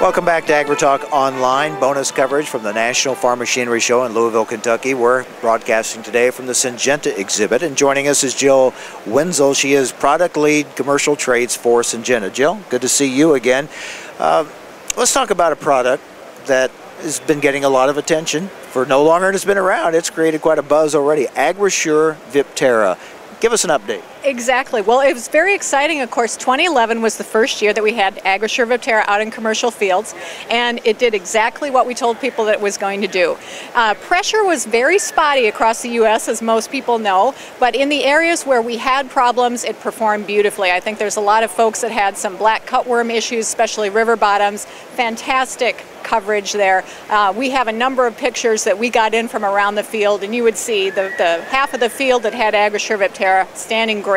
Welcome back to AgriTalk Online, bonus coverage from the National Farm Machinery Show in Louisville, Kentucky. We're broadcasting today from the Syngenta exhibit, and joining us is Jill Winzel. She is product lead commercial traits for Syngenta. Jill, good to see you again. Let's talk about a product that has been getting a lot of attention for no longer than it's been around. It's created quite a buzz already. Agrisure Viptera. Give us an update. Exactly. Well, it was very exciting. Of course, 2011 was the first year that we had Agrisure Viptera out in commercial fields, and it did exactly what we told people that it was going to do. Pressure was very spotty across the U.S., as most people know, but in the areas where we had problems, it performed beautifully. I think there's a lot of folks that had some black cutworm issues, especially river bottoms. Fantastic coverage there. We have a number of pictures that we got in from around the field, and you would see the half of the field that had Agrisure Viptera standing great.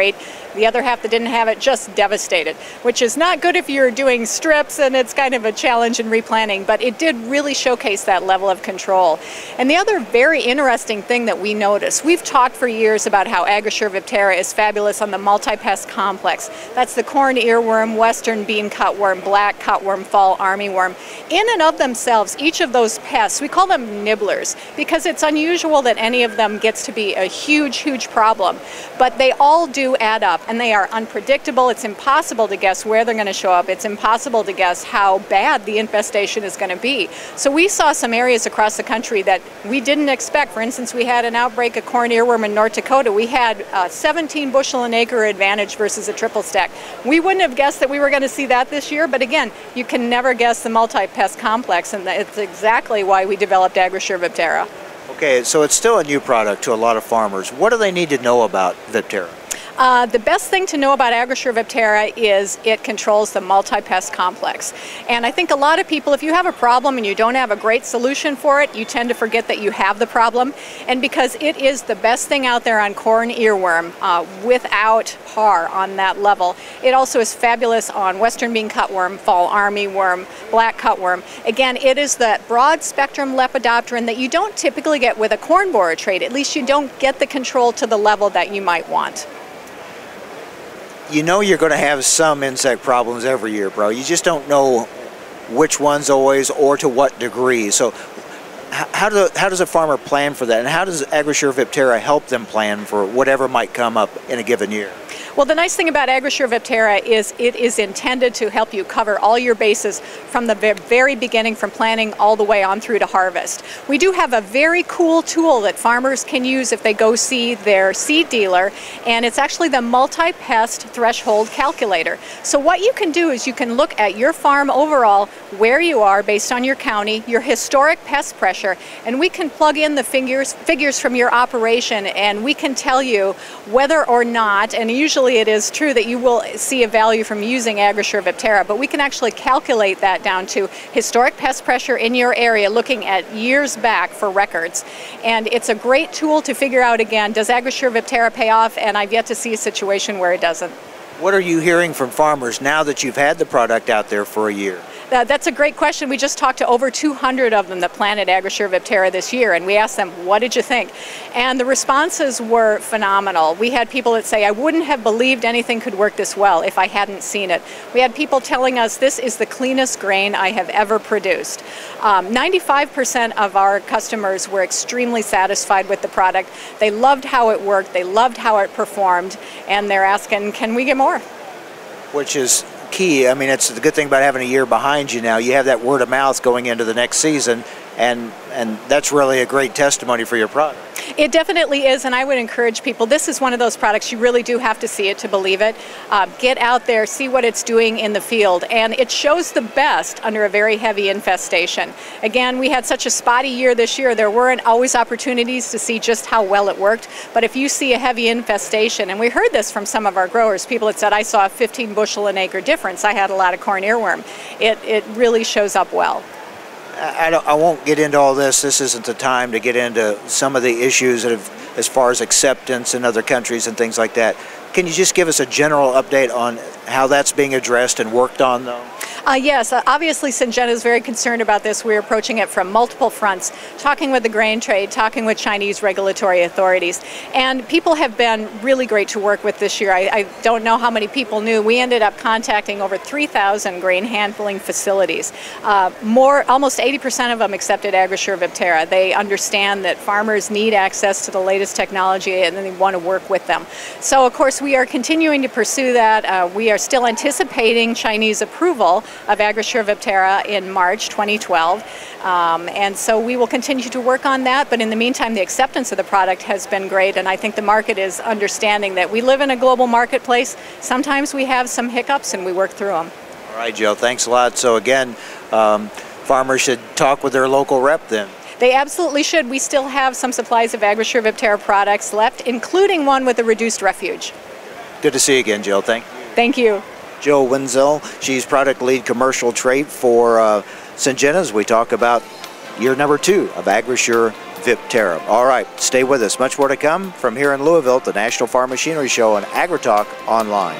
The other half that didn't have it just devastated, which is not good if you're doing strips and it's kind of a challenge in replanting, but it did really showcase that level of control. And the other very interesting thing that we noticed, we've talked for years about how Agrisure Viptera is fabulous on the multi-pest complex. That's the corn earworm, western bean cutworm, black cutworm, fall armyworm. In and of themselves, each of those pests, we call them nibblers because it's unusual that any of them gets to be a huge, huge problem, but they all do add up. And they are unpredictable. It's impossible to guess where they're going to show up. It's impossible to guess how bad the infestation is going to be. So we saw some areas across the country that we didn't expect. For instance, we had an outbreak of corn earworm in North Dakota. We had 17 bushel an acre advantage versus a triple stack. We wouldn't have guessed that we were going to see that this year, but again, you can never guess the multi-pest complex, and it's exactly why we developed Agrisure Viptera. Okay, so it's still a new product to a lot of farmers. What do they need to know about Viptera? The best thing to know about Agrisure Viptera is it controls the multi-pest complex. And I think a lot of people, if you have a problem and you don't have a great solution for it, you tend to forget that you have the problem. And because it is the best thing out there on corn earworm, without par on that level, it also is fabulous on western bean cutworm, fall armyworm, black cutworm. Again, it is that broad spectrum lepidopteran that you don't typically get with a corn borer trait. At least you don't get the control to the level that you might want. You know you're going to have some insect problems every year, bro. You just don't know which ones always or to what degree. So how does a farmer plan for that? And how does Agrisure Viptera help them plan for whatever might come up in a given year? Well, the nice thing about Agrisure Viptera is it is intended to help you cover all your bases from the very beginning, from planting all the way on through to harvest. We do have a very cool tool that farmers can use if they go see their seed dealer, and it's actually the multi-pest threshold calculator. So what you can do is you can look at your farm overall, where you are based on your county, your historic pest pressure, and we can plug in the figures from your operation, and we can tell you whether or not, and usually it is true that you will see a value from using Agrisure Viptera, but we can actually calculate that down to historic pest pressure in your area, looking at years back for records. And it's a great tool to figure out, again, does Agrisure Viptera pay off? And I've yet to see a situation where it doesn't. What are you hearing from farmers now that you've had the product out there for a year? That's a great question. We just talked to over 200 of them that planted Agrisure Viptera this year, and we asked them, what did you think? And the responses were phenomenal. We had people that say, I wouldn't have believed anything could work this well if I hadn't seen it. We had people telling us this is the cleanest grain I have ever produced. 95% of our customers were extremely satisfied with the product. They loved how it worked, they loved how it performed, and they're asking, can we get more? Which is key. I mean, it's the good thing about having a year behind you now. You have that word of mouth going into the next season, and that's really a great testimony for your product. It definitely is, and I would encourage people, this is one of those products you really do have to see it to believe it. Get out there, see what it's doing in the field, and it shows the best under a very heavy infestation. Again, we had such a spotty year this year, there weren't always opportunities to see just how well it worked, but if you see a heavy infestation, and we heard this from some of our growers, people that said, I saw a 15 bushel an acre difference, I had a lot of corn earworm. It really shows up well. I won't get into all this. This isn't the time to get into some of the issues that have, as far as acceptance in other countries and things like that. Can you just give us a general update on how that's being addressed and worked on, though? Yes, obviously Syngenta is very concerned about this. We're approaching it from multiple fronts, talking with the grain trade, talking with Chinese regulatory authorities. And people have been really great to work with this year. I don't know how many people knew. We ended up contacting over 3,000 grain handling facilities. Almost 80% of them accepted Agrisure Viptera. They understand that farmers need access to the latest technology and they want to work with them. So of course we are continuing to pursue that. We are still anticipating Chinese approval of Agrisure Viptera in March 2012. And so we will continue to work on that, but in the meantime the acceptance of the product has been great, and I think the market is understanding that we live in a global marketplace. Sometimes we have some hiccups and we work through them. All right, Jill, thanks a lot. So again, farmers should talk with their local rep then. They absolutely should. We still have some supplies of Agrisure Viptera products left, including one with a reduced refuge. Good to see you again, Jill. Thank you. Thank you. Jill Winzel, she's product lead commercial trait for Syngenta as we talk about year number 2 of Agrisure Viptera. All right, stay with us. Much more to come from here in Louisville at the National Farm Machinery Show and AgriTalk Online.